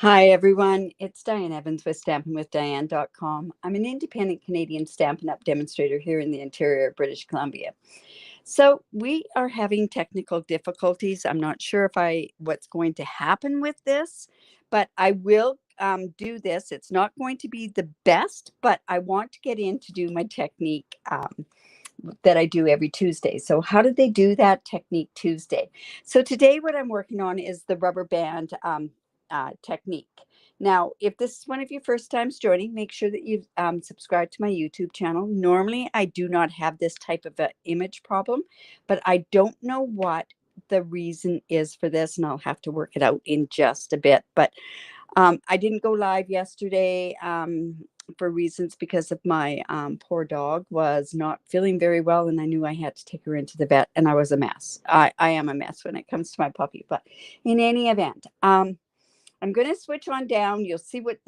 Hi, everyone. It's Diane Evans with stampingwithdiane.com. I'm an independent Canadian Stampin' Up demonstrator here in the interior of British Columbia. So we are having technical difficulties. I'm not sure what's going to happen with this, but I will do this. It's not going to be the best, but I want to get in to do my technique that I do every Tuesday. So how did they do that technique Tuesday? So today what I'm working on is the rubber band technique. Now, if this is one of your first times joining, make sure that you've subscribed to my YouTube channel. Normally, I do not have this type of an image problem, but I don't know what the reason is for this, and I'll have to work it out in just a bit. But I didn't go live yesterday for reasons because of my poor dog was not feeling very well, and I knew I had to take her into the vet, and I was a mess. I am a mess when it comes to my puppy. But in any event, I'm going to switch on down. You'll see what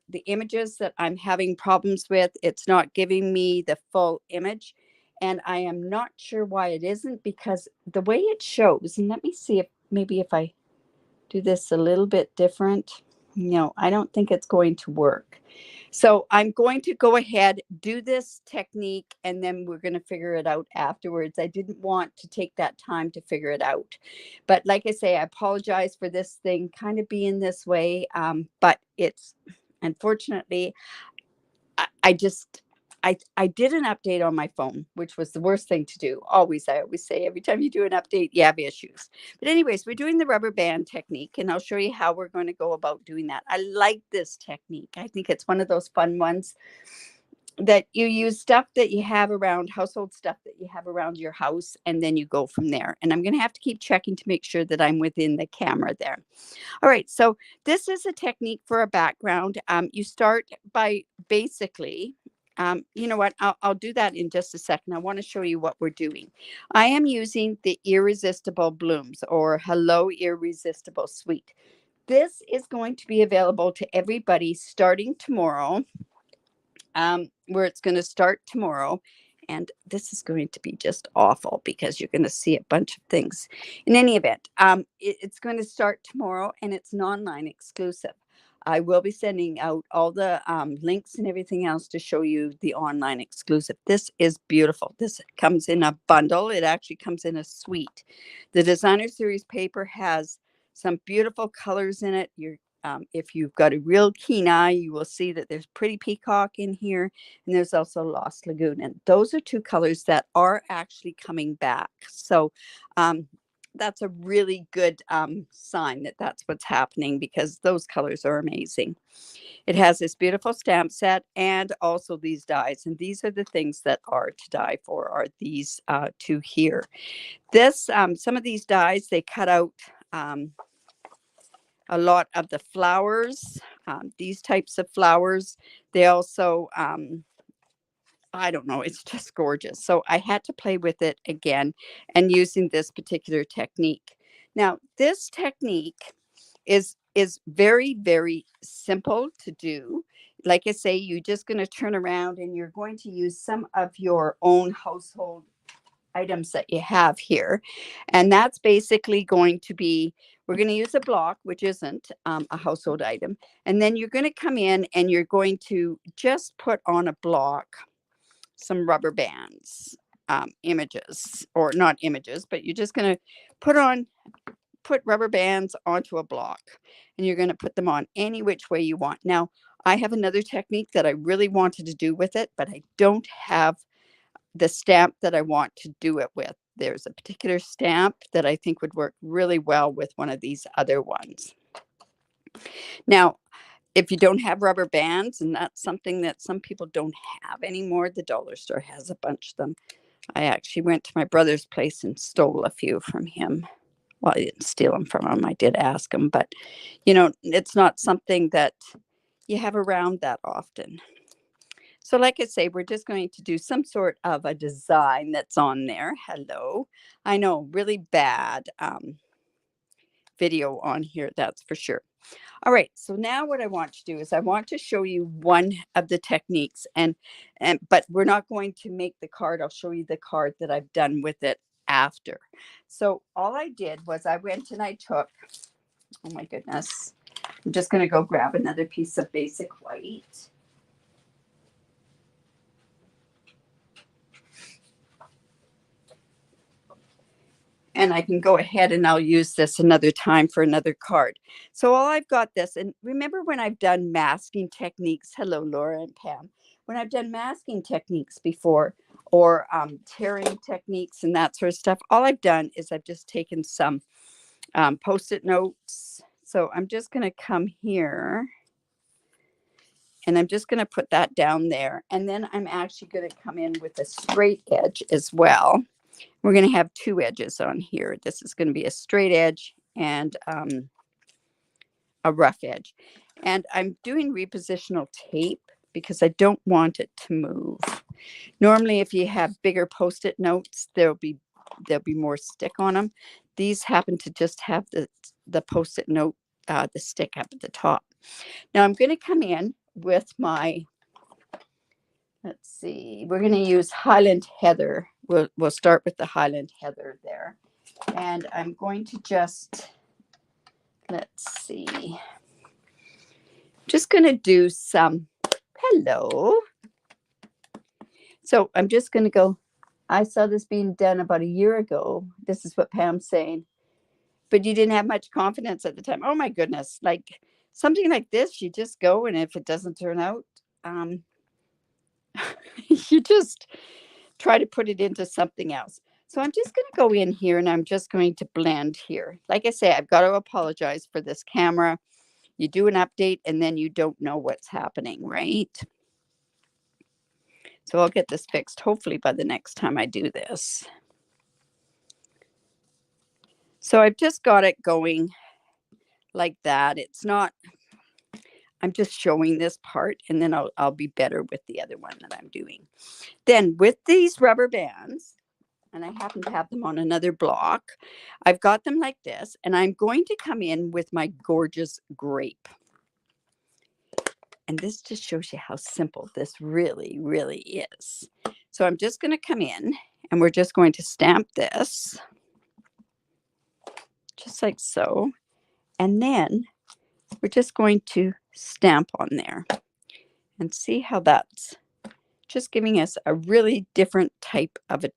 the images that I'm having problems with. It's not giving me the full image, and I am not sure why it isn't, because the way it shows, and let me see if I do this a little bit different. No, I don't think it's going to work. So I'm going to go ahead, do this technique, and then we're going to figure it out afterwards. I didn't want to take that time to figure it out. But like I say, I apologize for this thing kind of being this way. But it's, unfortunately, I just I did an update on my phone, which was the worst thing to do. I always say every time you do an update, you have issues. But anyways, we're doing the rubber band technique, and I'll show you how we're going to go about doing that. I like this technique. I think it's one of those fun ones that you use stuff that you have around, household stuff that you have around your house, and then you go from there. And I'm going to have to keep checking to make sure that I'm within the camera there. All right, so this is a technique for a background. You start by basically, you know what, I'll do that in just a second. I want to show you what we're doing. I am using the Irresistible Blooms, or Hello Irresistible Suite. This is going to be available to everybody starting tomorrow, where it's going to start tomorrow. And this is going to be just awful because you're going to see a bunch of things. In any event, it's going to start tomorrow, and it's an online exclusive. I will be sending out all the links and everything else to show you the online exclusive. This is beautiful. This comes in a bundle. It actually comes in a suite. The designer series paper has some beautiful colors in it. If you've got a real keen eye, you will see that there's Pretty Peacock in here, and there's also Lost Lagoon. And those are two colors that are actually coming back. So that's a really good sign that that's what's happening, because those colors are amazing. It has this beautiful stamp set and also these dies. And these are the things that are to die for, are these two here. Some of these dies, they cut out a lot of the flowers, these types of flowers. They also, I don't know, it's just gorgeous. So I had to play with it again and using this particular technique. Now, this technique is very, very simple to do. Like I say, you're just going to turn around and you're going to use some of your own household items that you have here. And that's basically going to be, we're going to use a block, which isn't a household item. And then you're going to come in and you're going to just put on a block some rubber bands, images, or not images, but you're just going to put rubber bands onto a block, and you're going to put them on any which way you want. Now, I have another technique that I really wanted to do with it, but I don't have the stamp that I want to do it with. There's a particular stamp that I think would work really well with one of these other ones. Now, if you don't have rubber bands, and that's something that some people don't have anymore, the dollar store has a bunch of them. I actually went to my brother's place and stole a few from him. Well, I didn't steal them from him. I did ask him, but it's not something that you have around that often. So like I say, we're just going to do some sort of a design that's on there. Hello. I know, really bad video on here, that's for sure. All right, so now what I want to do is I want to show you one of the techniques, but we're not going to make the card. I'll show you the card that I've done with it after. So all I did was I went and I took, oh my goodness, I'm just going to go grab another piece of basic white. And I can go ahead and I'll use this another time for another card. So all I've got this, and remember when I've done masking techniques, hello, Laura and Pam, when I've done masking techniques before, or tearing techniques and that sort of stuff, all I've done is I've just taken some Post-it notes. So I'm just going to come here and I'm just going to put that down there. And then I'm actually going to come in with a straight edge as well. We're going to have two edges on here. This is going to be a straight edge and a rough edge. And I'm doing repositional tape because I don't want it to move. Normally, if you have bigger Post-it notes, there'll be more stick on them. These happen to just have the Post-it note, the stick up at the top. Now I'm going to come in with my, let's see, we're going to use Highland Heather. We'll start with the Highland Heather there. And I'm going to just, let's see, just going to do some, hello. So I'm just going to go, I saw this being done about a year ago. This is what Pam's saying. But you didn't have much confidence at the time. Oh my goodness. Like something like this, you just go, and if it doesn't turn out, you just try to put it into something else. So I'm just going to go in here and I'm just going to blend here. Like I say, I've got to apologize for this camera. You do an update and then you don't know what's happening, right? So I'll get this fixed hopefully by the next time I do this. So I've just got it going like that. It's not, I'm just showing this part and then I'll be better with the other one that I'm doing. Then with these rubber bands, and I happen to have them on another block, I've got them like this, and I'm going to come in with my gorgeous grape. And this just shows you how simple this really, really is. So I'm just going to come in and we're just going to stamp this just like so. And then we're just going to stamp on there and see how that's just giving us a really different type of a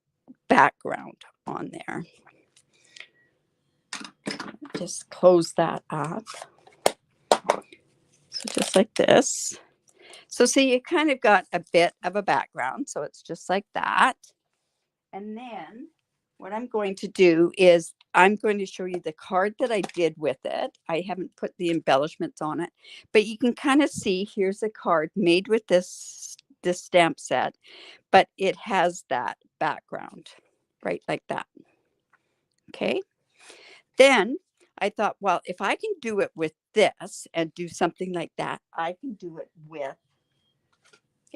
background on there. Just close that up. So just like this. So see, you kind of got a bit of a background. So it's just like that. And then what I'm going to do is I'm going to show you the card that I did with it. I haven't put the embellishments on it, but you can kind of see here's a card made with this stamp set, but it has that background right like that. Okay. Then I thought, well, if I can do it with this and do something like that, I can do it with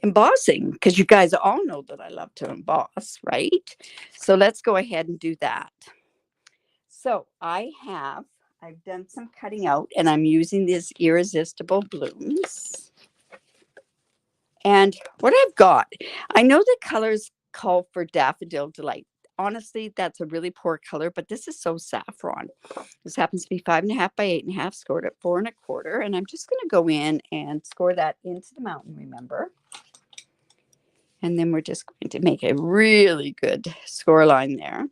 embossing, because you guys all know that I love to emboss, right? So let's go ahead and do that. So I've done some cutting out and I'm using these Irresistible blooms. And what I've got, I know the colors call for Daffodil Delight. Honestly, that's a really poor color, but this is so saffron. This happens to be 5.5 by 8.5, scored at 4 1/4. And I'm just going to go in and score that into the mountain, remember? And then we're just going to make a really good score line there.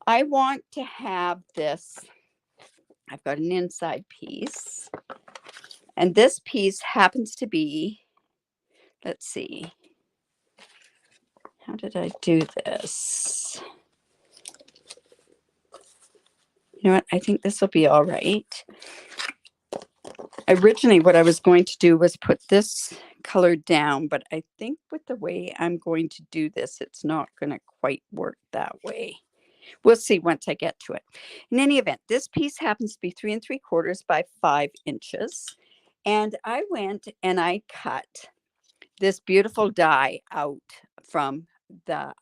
I want to have this, I've got an inside piece. And this piece happens to be, let's see, how did I do this? You know what? I think this will be all right. Originally, what I was going to do was put this color down, but I think with the way I'm going to do this, it's not going to quite work that way. We'll see once I get to it. In any event, this piece happens to be 3 3/4 by 5 inches. And I went and I cut this beautiful die out from the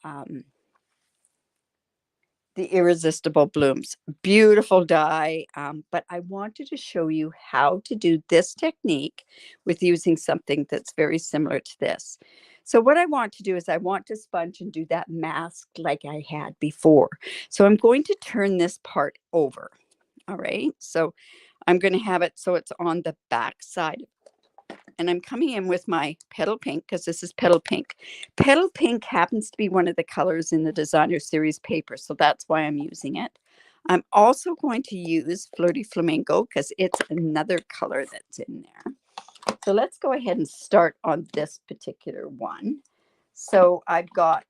Irresistible blooms. Beautiful die. But I wanted to show you how to do this technique with using something that's very similar to this. So what I want to do is I want to sponge and do that mask like I had before. So I'm going to turn this part over. All right. So I'm going to have it so it's on the back side. And I'm coming in with my Petal Pink because this is Petal Pink. Petal Pink happens to be one of the colors in the Designer Series paper, so that's why I'm using it. I'm also going to use Flirty Flamingo because it's another color that's in there. So let's go ahead and start on this particular one. So I've got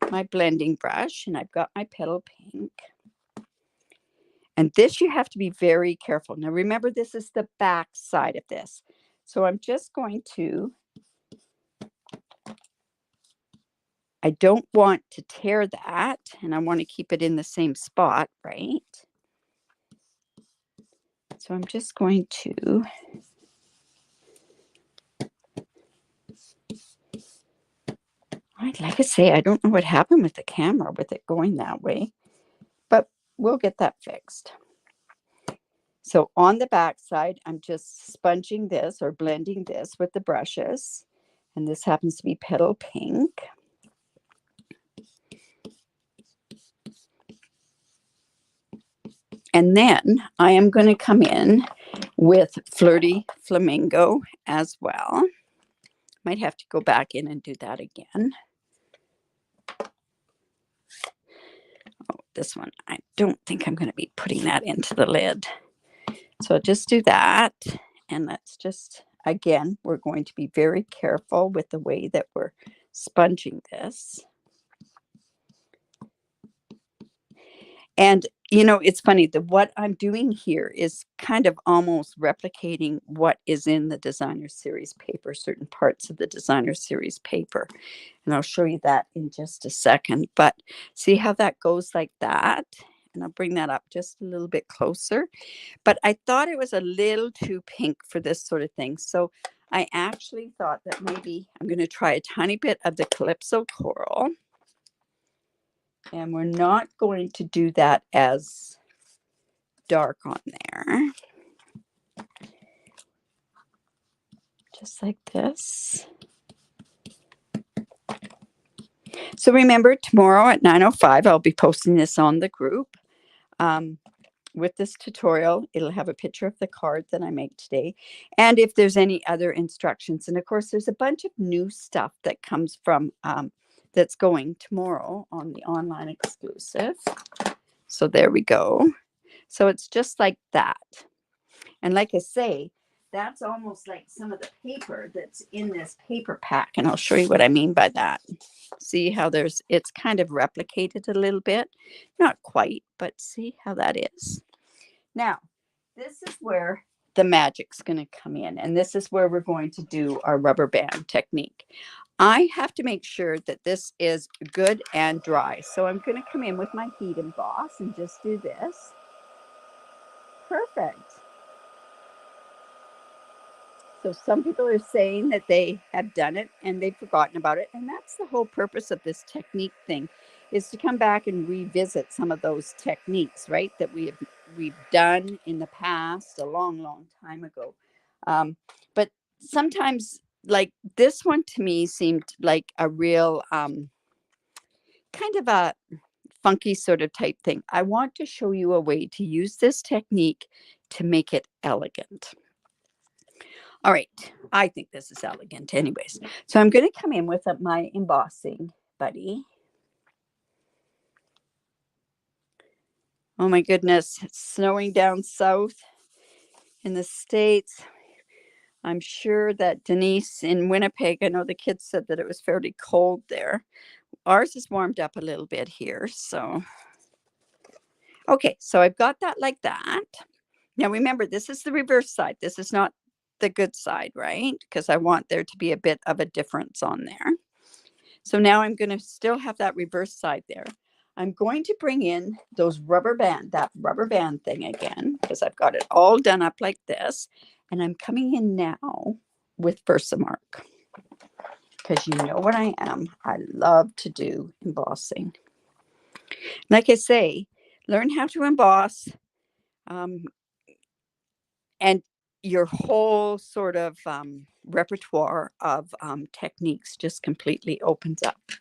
my blending brush and I've got my Petal Pink. And this you have to be very careful. Now remember, this is the back side of this. So I'm just going to, I don't want to tear that, and I want to keep it in the same spot, right? So I'm just going to, like I say, I don't know what happened with the camera with it going that way, but we'll get that fixed. So on the back side, I'm just sponging this or blending this with the brushes. And this happens to be Petal Pink. And then I am going to come in with Flirty Flamingo as well. Might have to go back in and do that again. Oh, this one, I don't think I'm going to be putting that into the lid. So I'll just do that. And let's just, again, we're going to be very careful with the way that we're sponging this. And, you know, it's funny that what I'm doing here is kind of almost replicating what is in the Designer Series paper, certain parts of the Designer Series paper. And I'll show you that in just a second. But see how that goes like that? And I'll bring that up just a little bit closer. But I thought it was a little too pink for this sort of thing. So I actually thought that maybe I'm going to try a tiny bit of the Calypso Coral. And we're not going to do that as dark on there. Just like this. So remember, tomorrow at 9:05, I'll be posting this on the group. With this tutorial, it'll have a picture of the card that I make today. And if there's any other instructions. And of course, there's a bunch of new stuff that comes from, that's going tomorrow on the online exclusive. So there we go. So it's just like that. And like I say, that's almost like some of the paper that's in this paper pack. And I'll show you what I mean by that. See how it's kind of replicated a little bit. Not quite, but see how that is. Now, this is where the magic's going to come in. And this is where we're going to do our rubber band technique. I have to make sure that this is good and dry. So I'm going to come in with my heat emboss and just do this. Perfect. So some people are saying that they have done it and they've forgotten about it. And that's the whole purpose of this technique thing, is to come back and revisit some of those techniques, right, that we've done in the past a long, long time ago. But sometimes, like this one to me seemed like a real kind of a funky sort of type thing. I want to show you a way to use this technique to make it elegant. All right, I think this is elegant anyways. So I'm going to come in with my embossing buddy. Oh my goodness, it's snowing down south in the States. I'm sure that Denise in Winnipeg, I know the kids said that it was fairly cold there. Ours is warmed up a little bit here, so. Okay, so I've got that like that. Now remember, this is the reverse side. This is not the good side, right? Because I want there to be a bit of a difference on there. So now I'm going to still have that reverse side there. I'm going to bring in that rubber band thing again, because I've got it all done up like this. And I'm coming in now with Versamark, because you know what I am. I love to do embossing. Like I say, learn how to emboss, and your whole sort of repertoire of techniques just completely opens up.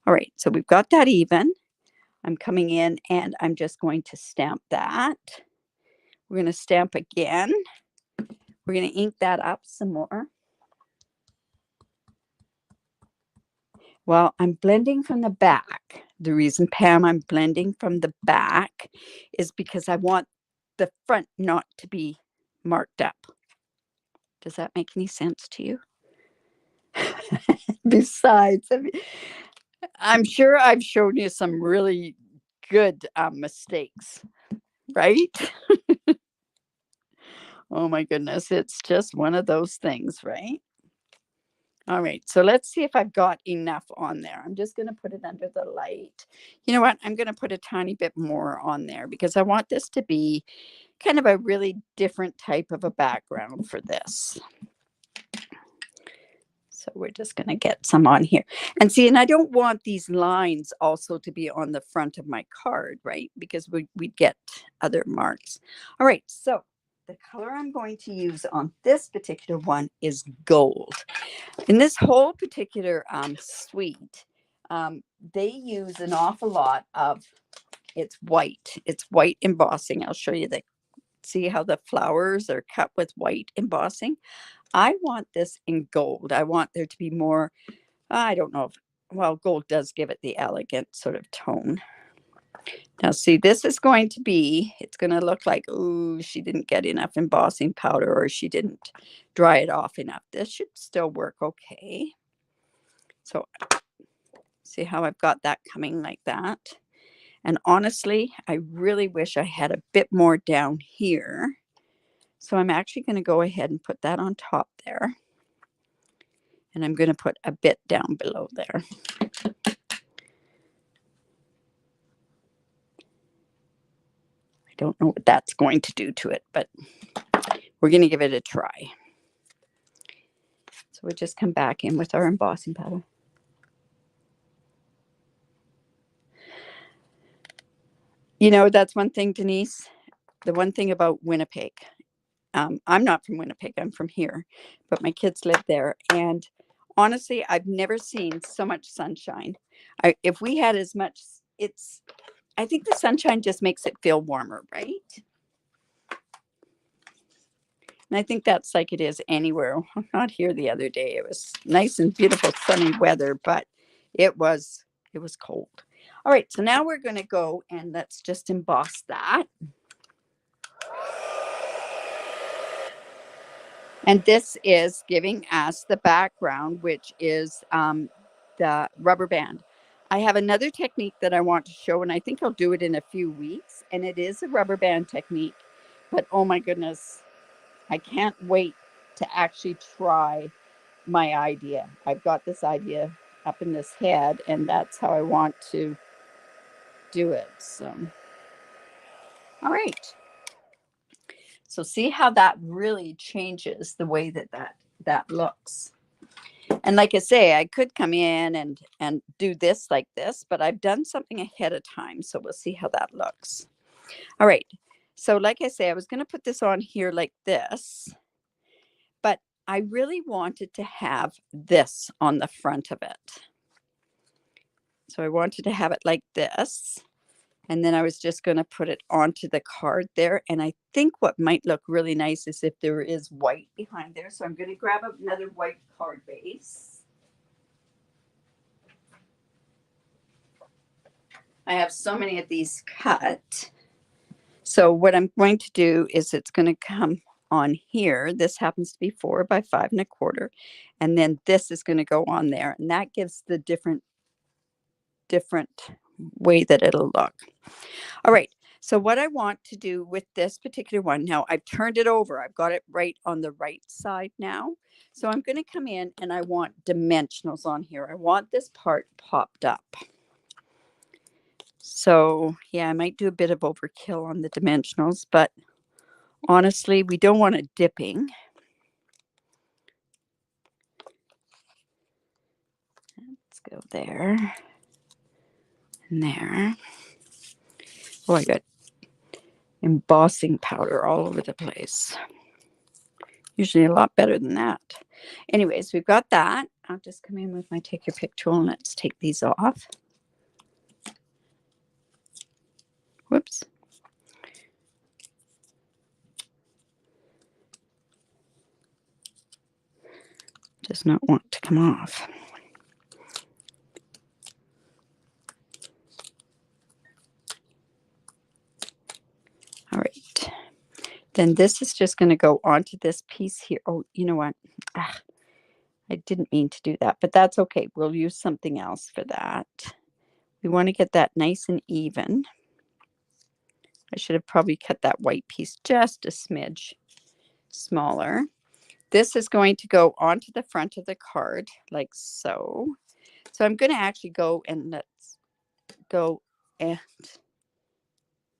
All right, so we've got that even. I'm coming in and I'm just going to stamp that We're going to stamp again. We're going to ink that up some more. Well, I'm blending from the back. The reason, Pam, I'm blending from the back is because I want the front not to be marked up. Does that make any sense to you? Besides, I mean, I'm sure I've shown you some really good mistakes, right? Oh my goodness, it's just one of those things, right? All right, so let's see if I've got enough on there. I'm just going to put it under the light. You know what? I'm going to put a tiny bit more on there because I want this to be kind of a really different type of a background for this. So we're just going to get some on here. And see, and I don't want these lines also to be on the front of my card, right? Because we'd get other marks. All right, so the color I'm going to use on this particular one is gold. In this whole particular suite, they use an awful lot of, it's white. It's white embossing. I'll show you see how the flowers are cut with white embossing. I want this in gold. I want there to be more, I don't know if, well, gold does give it the elegant sort of tone. Now, see, this is going to be, it's going to look like, ooh, she didn't get enough embossing powder or she didn't dry it off enough. This should still work okay. So, see how I've got that coming like that? And honestly, I really wish I had a bit more down here. So I'm actually going to go ahead and put that on top there. And I'm going to put a bit down below there. I don't know what that's going to do to it, but we're going to give it a try. So we just come back in with our embossing powder. You know, that's one thing, Denise. The one thing about Winnipeg, I'm not from Winnipeg, I'm from here, but my kids live there. And honestly, I've never seen so much sunshine. If we had as much, I think the sunshine just makes it feel warmer, right? And I think that's like it is anywhere. Not here the other day. It was nice and beautiful sunny weather, but it was cold. All right, so now we're going to go and let's just emboss that. And this is giving us the background, which is the rubber band. I have another technique that I want to show, and I think I'll do it in a few weeks. And it is a rubber band technique. But oh my goodness, I can't wait to actually try my idea. I've got this idea up in this head, and that's how I want to do it. So, all right. So see how that really changes the way that looks. And like I say, I could come in and do this like this, but I've done something ahead of time. So we'll see how that looks. All right. So like I say, I was going to put this on here like this, but I really wanted to have this on the front of it. So I wanted to have it like this. And then I was just going to put it onto the card there. And I think what might look really nice is if there is white behind there. So I'm going to grab another white card base. I have so many of these cut. So what I'm going to do is it's going to come on here. This happens to be 4 by 5 1/4. And then this is going to go on there. And that gives the different way that it'll look. All right. So what I want to do with this particular one, now I've turned it over. I've got it right on the right side now. So I'm going to come in and I want dimensionals on here. I want this part popped up. So yeah, I might do a bit of overkill on the dimensionals, but honestly, we don't want it dipping. Let's go there and there. Oh, I got embossing powder all over the place. Usually a lot better than that. Anyways, we've got that. I'll just come in with my take your pick tool and let's take these off. Whoops. does not want to come off. All right. Then this is just going to go onto this piece here. Oh, you know what? I didn't mean to do that, but that's okay. We'll use something else for that. We want to get that nice and even. I should have probably cut that white piece just a smidge smaller. This is going to go onto the front of the card like so. So I'm going to actually go and let's go and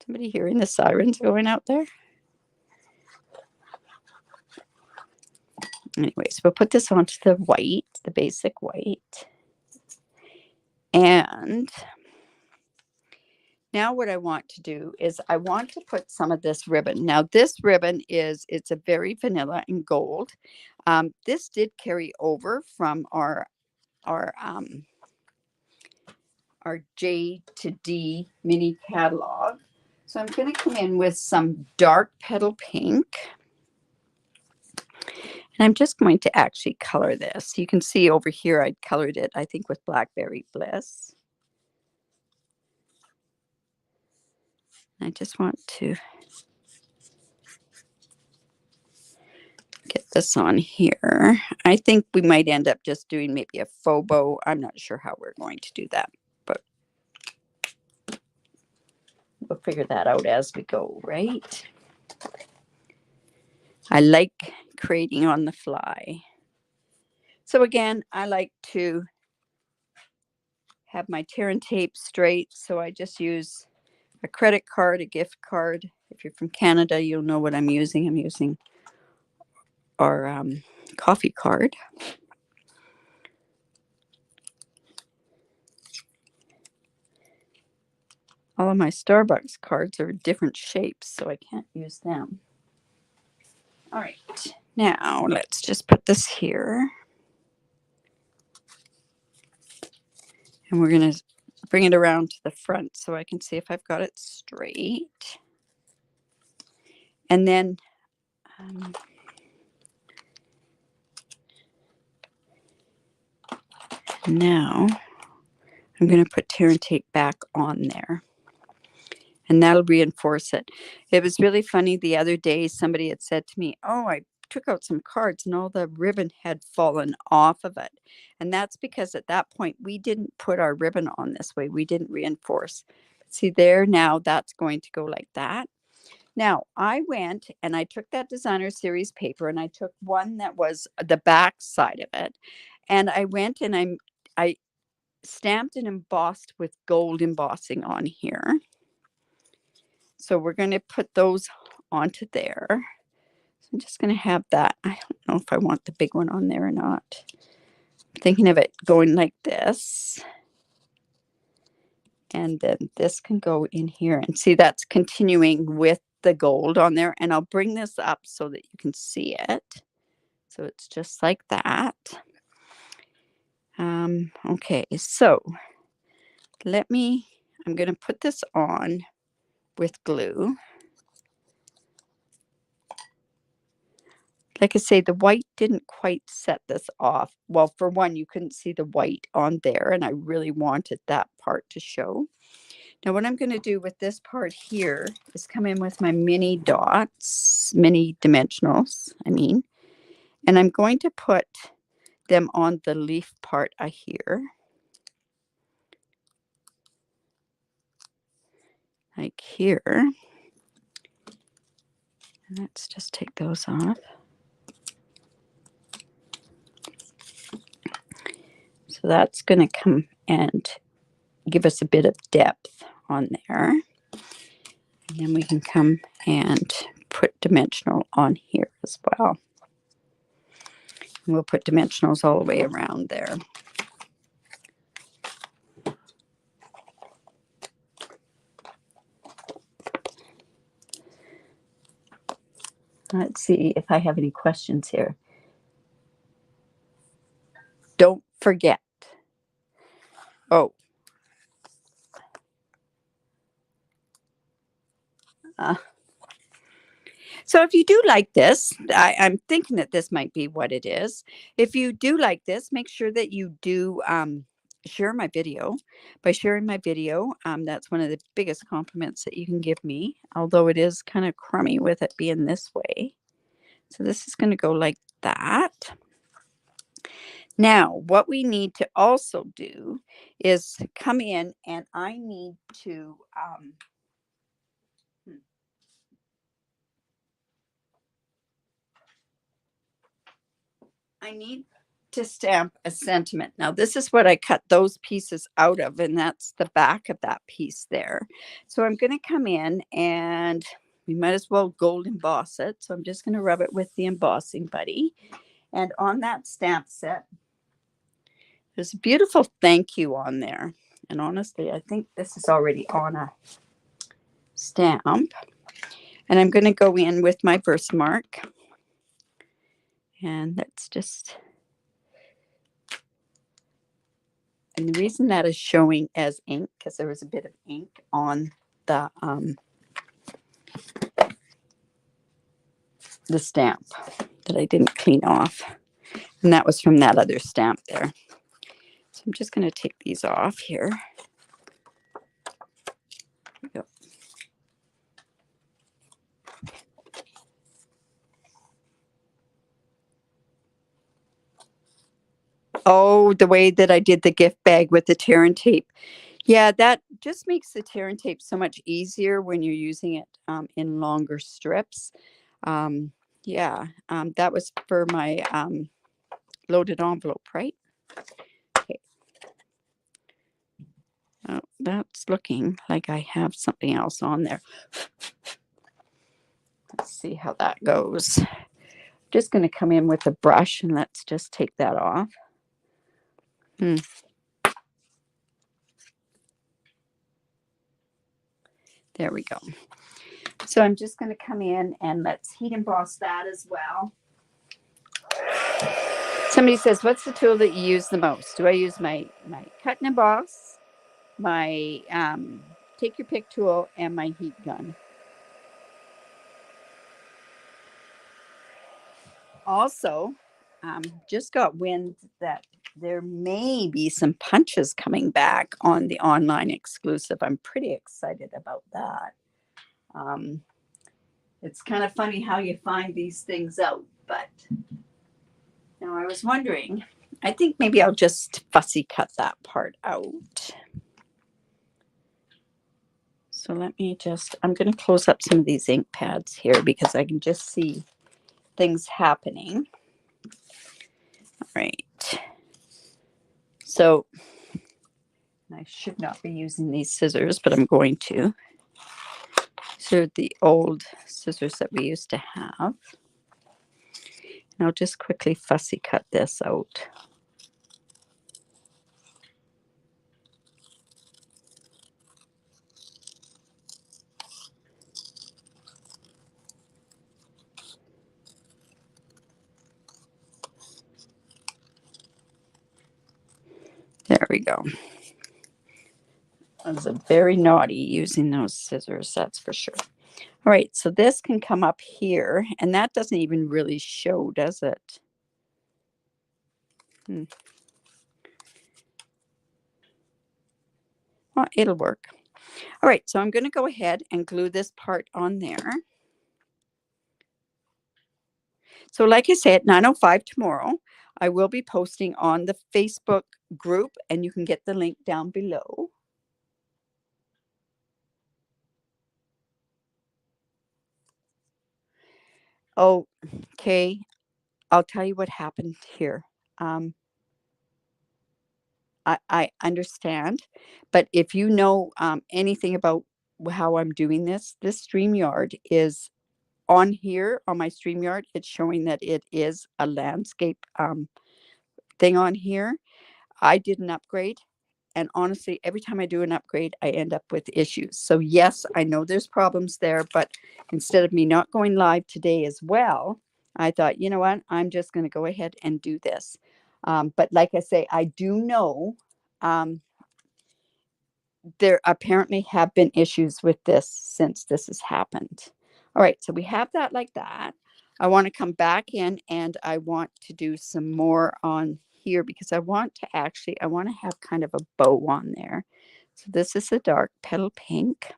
somebody hearing the sirens going out there? Anyways, we'll put this onto the white, the basic white. And now what I want to do is I want to put some of this ribbon. Now this ribbon it's a very vanilla and gold. This did carry over from our J to D mini catalog. So I'm going to come in with some dark petal pink. And I'm just going to actually color this. You can see over here I colored it, I think, with Blackberry Bliss. I just want to get this on here. I think we might end up just doing maybe a faux bow. I'm not sure how we're going to do that, but we'll figure that out as we go, right? I like creating on the fly. So again, I like to have my tear and tape straight. So I just use a credit card, a gift card. If you're from Canada, you'll know what I'm using. I'm using our coffee card. All of my Starbucks cards are different shapes, so I can't use them. All right, now let's just put this here. And we're going to bring it around to the front so I can see if I've got it straight. And then now I'm going to put tear and tape back on there. And that'll reinforce it. It was really funny the other day, somebody had said to me, oh, I took out some cards and all the ribbon had fallen off of it. And that's because at that point, we didn't put our ribbon on this way. We didn't reinforce. See there, now that's going to go like that. Now, I went and I took that designer series paper and I took one that was the back side of it. And I went and I stamped and embossed with gold embossing on here. So we're going to put those onto there. So I'm just going to have that. I don't know if I want the big one on there or not. I'm thinking of it going like this. And then this can go in here. And see, that's continuing with the gold on there. And I'll bring this up so that you can see it. So it's just like that. Okay, so I'm going to put this on with glue. Like I say, the white didn't quite set this off. Well, for one, you couldn't see the white on there, and I really wanted that part to show. Now, what I'm going to do with this part here is come in with my mini dots, mini dimensionals, and I'm going to put them on the leaf part here. Like here. And let's just take those off. So that's going to come and give us a bit of depth on there. And then we can come and put dimensional on here as well. And we'll put dimensionals all the way around there. Let's see if I have any questions here. Don't forget. Oh. So if you do like this, I'm thinking that this might be what it is. If you do like this, make sure that you do share my video. By sharing my video, that's one of the biggest compliments that you can give me, although it is kind of crummy with it being this way. So this is going to go like that. Now, what we need to also do is come in, and I need to stamp a sentiment. Now, this is what I cut those pieces out of, and that's the back of that piece there. So I'm going to come in, and we might as well gold emboss it. So I'm just going to rub it with the embossing buddy. And on that stamp set, there's a beautiful thank you on there. And honestly, I think this is already on a stamp. And I'm going to go in with my Versamark. And that's just... And the reason that is showing as ink, because there was a bit of ink on the stamp that I didn't clean off. And that was from that other stamp there. So I'm just going to take these off here. Yep. Oh, the way that I did the gift bag with the tear and tape. Yeah, that just makes the tear and tape so much easier when you're using it in longer strips. Yeah, that was for my loaded envelope, right? Okay. Oh, that's looking like I have something else on there. Let's see how that goes. Just going to come in with a brush and let's just take that off. There we go. So I'm just going to come in and let's heat emboss that as well. Somebody says, what's the tool that you use the most? Do I use my cut and emboss, my take your pick tool, and my heat gun? Also, just got wind that there may be some punches coming back on the online exclusive. I'm pretty excited about that. It's kind of funny how you find these things out, but now I was wondering, I think maybe I'll just fussy cut that part out. So let me just, I'm going to close up some of these ink pads here because I can just see things happening. All right. So I should not be using these scissors, but I'm going to. These are the old scissors that we used to have. And I'll just quickly fussy cut this out. There we go. I was very naughty using those scissors, that's for sure. All right, so this can come up here, and that doesn't even really show, does it? Well, it'll work. All right, so I'm going to go ahead and glue this part on there. So like I said, 9:05 tomorrow, I will be posting on the Facebook group, and you can get the link down below. Oh, okay. I'll tell you what happened here. I understand, but if you know anything about how I'm doing this StreamYard is on here on my StreamYard. It's showing that it is a landscape thing on here. I did an upgrade, and honestly, every time I do an upgrade, I end up with issues. So yes, I know there's problems there, but instead of me not going live today as well, I thought, you know what, I'm just going to go ahead and do this. But like I say, I do know there apparently have been issues with this since this has happened. All right, so we have that like that. I want to come back in and I want to do some more on here because I want to have kind of a bow on there. So this is a dark petal pink.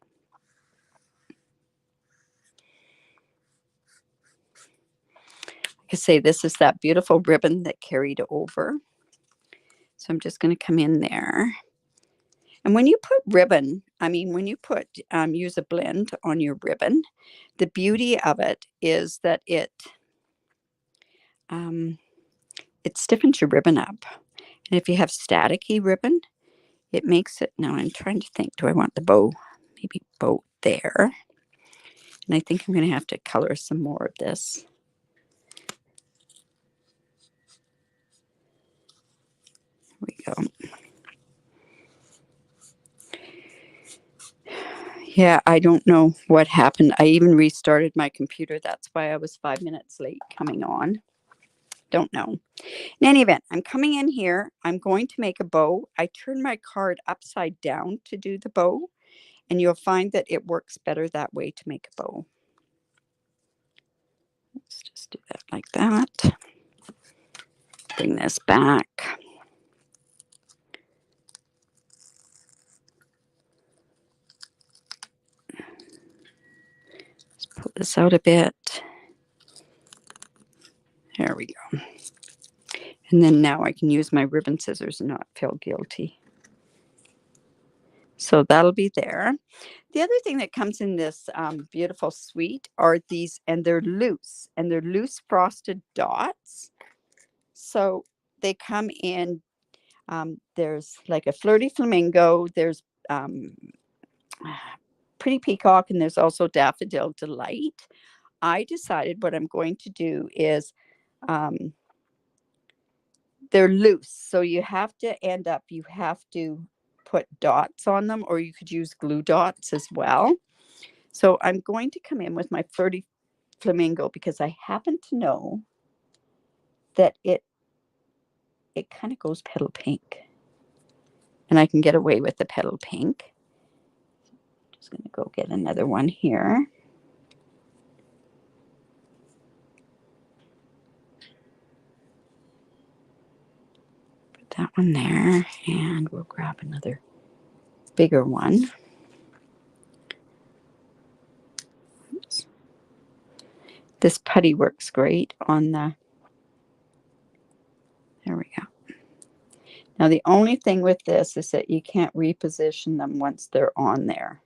Like I say, this is that beautiful ribbon that carried over. So I'm just going to come in there. And when you put ribbon, when you put, use a blend on your ribbon, the beauty of it is that it stiffens your ribbon up. And if you have staticky ribbon, it makes it, now I'm trying to think, do I want the bow? Maybe bow there. And I think I'm going to have to color some more of this. Here we go. Yeah, I don't know what happened. I even restarted my computer. That's why I was 5 minutes late coming on. Don't know. In any event, I'm coming in here. I'm going to make a bow. I turn my card upside down to do the bow, and you'll find that it works better that way to make a bow. Let's just do that like that. Bring this back. Let's pull this out a bit. There we go. And then now I can use my ribbon scissors and not feel guilty. So that'll be there. The other thing that comes in this beautiful suite are these, and they're loose frosted dots. So they come in, there's like a flirty flamingo, there's pretty peacock, and there's also daffodil delight. I decided what I'm going to do is they're loose. So you have to put dots on them, or you could use glue dots as well. So I'm going to come in with my flirty flamingo because I happen to know that it kind of goes petal pink. And I can get away with the petal pink. Just going to go get another one here. Put that one there, and we'll grab another bigger one. Oops. This putty works great on the, there we go. Now the only thing with this is that you can't reposition them once they're on there.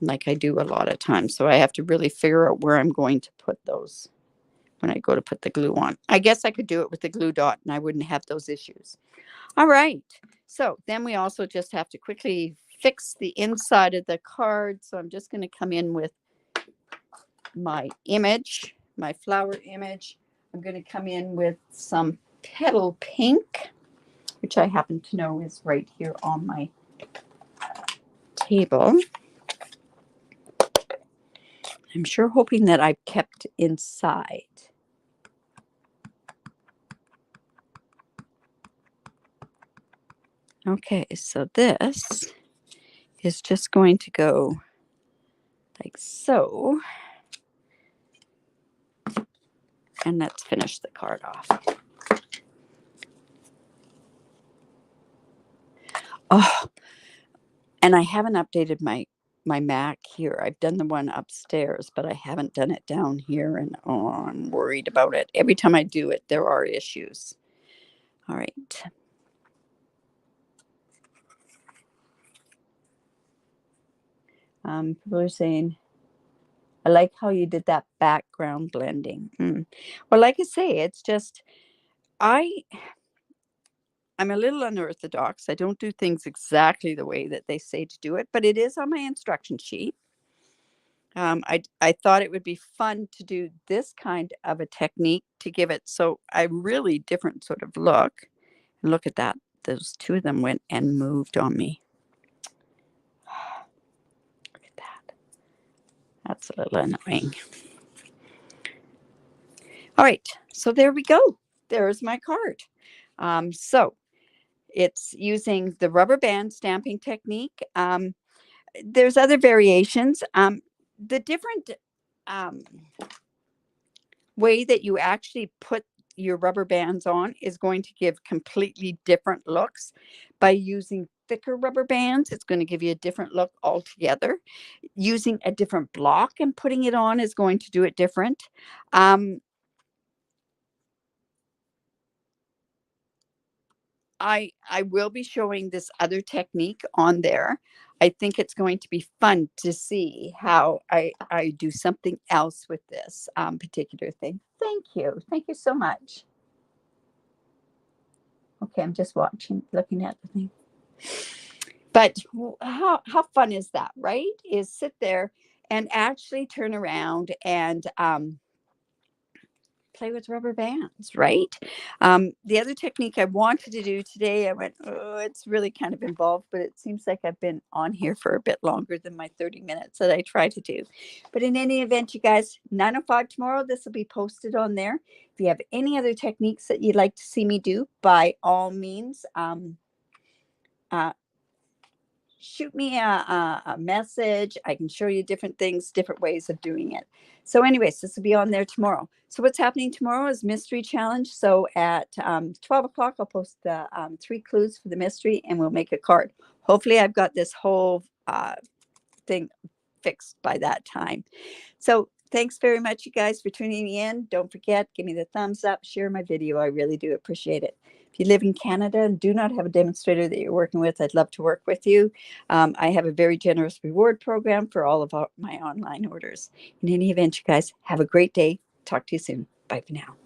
Like I do a lot of times. So I have to really figure out where I'm going to put those when I go to put the glue on. I guess I could do it with the glue dot and I wouldn't have those issues. All right. So then we also just have to quickly fix the inside of the card. So I'm just going to come in with my image, my flower image. I'm going to come in with some petal pink, which I happen to know is right here on my table. I'm sure hoping that I've kept inside. Okay, so this is just going to go like so. And let's finish the card off. Oh, and I haven't updated my Mac here. I've done the one upstairs, but I haven't done it down here, and I'm worried about it. Every time I do it, there are issues. All right. People are saying, I like how you did that background blending. Well, like I say, it's just, I'm a little unorthodox. I don't do things exactly the way that they say to do it, but it is on my instruction sheet. I thought it would be fun to do this kind of a technique to give it so a really different sort of look. And look at that. Those two of them went and moved on me. Look at that. That's a little annoying. All right. So there we go. There's my card. So it's using the rubber band stamping technique. There's other variations. the different way that you actually put your rubber bands on is going to give completely different looks. By using thicker rubber bands, it's going to give you a different look altogether. Using a different block and putting it on is going to do it different. I will be showing this other technique on there. I think it's going to be fun to see how I do something else with this particular thing. Thank you. Thank you so much. Okay, I'm just watching, looking at the thing. But how fun is that, right? Is sit there and actually turn around and play with rubber bands, right? The other technique I wanted to do today, I went, oh, it's really kind of involved, but it seems like I've been on here for a bit longer than my 30 minutes that I try to do. But in any event, you guys, 9:05 tomorrow, this will be posted on there. If you have any other techniques that you'd like to see me do, by all means, shoot me a message. I can show you different things, different ways of doing it. So anyways, this will be on there tomorrow. So what's happening tomorrow is mystery challenge. So at 12 o'clock, I'll post the 3 clues for the mystery and we'll make a card. Hopefully I've got this whole thing fixed by that time. So thanks very much, you guys, for tuning in. Don't forget, give me the thumbs up, share my video. I really do appreciate it. If you live in Canada and do not have a demonstrator that you're working with, I'd love to work with you. I have a very generous reward program for all of my online orders. In any event, you guys, have a great day. Talk to you soon. Bye for now.